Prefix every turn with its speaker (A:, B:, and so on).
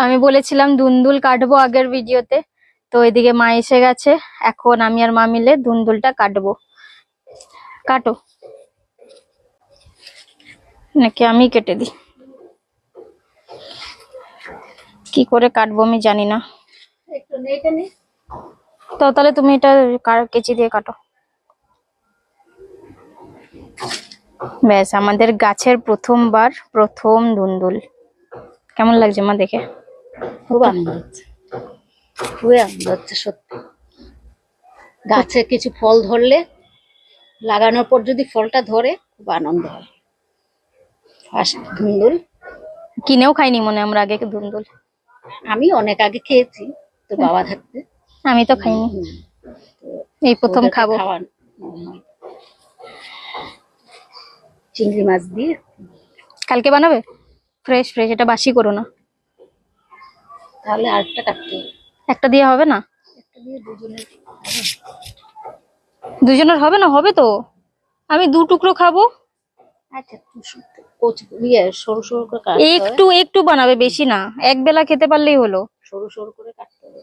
A: আমি বলেছিলাম দুন্দুল কাটবো আগের ভিডিওতে, তো এদিকে মা এসে গেছে। এখন আমি আর মা মিলে দুন্দুলটা কাটবো। কাটো, নাকি আমি কেটে দিই? কি করে কাটবো আমি জানি না। তো তাহলে তুমি এটা কেচি দিয়ে কাটো। ব্যাস, আমাদের গাছের প্রথমবার প্রথম দুন্দুল। কেমন লাগছে মা দেখে?
B: খুব আনন্দ হচ্ছে, খুবই আনন্দ হচ্ছে সত্যি। গাছে কিছু ফল ধরলে, লাগানোর পর যদি ফলটা ধরে, খুব আনন্দ হয়। ফার্স্ট ধুন্দুল
A: কিনেও খাইনি মনে আমরা আগে দুন্দুল।
B: আমি অনেক আগে খেয়েছি, তো বাবা থাকতে।
A: আমি তো খাইনি, এই প্রথম খাবো।
B: চিংড়ি মাছ দিয়ে।
A: কালকে বানাবে? ফ্রেশ ফ্রেশ, এটা বাসি করো না।
B: তাহলে আরেকটা কাটতে হবে।
A: একটা দিয়ে হবে না?
B: একটা দিয়ে দুজনের
A: দুজনের হবে না? হবে তো, আমি 2 টুকরো খাবো।
B: আচ্ছা, সরু সরু করে কাটতে হবে।
A: একটু একটু বানাবে, বেশি না, এক বেলা খেতে পারলেই হলো।
B: সরু সরু করে কাটতে হবে।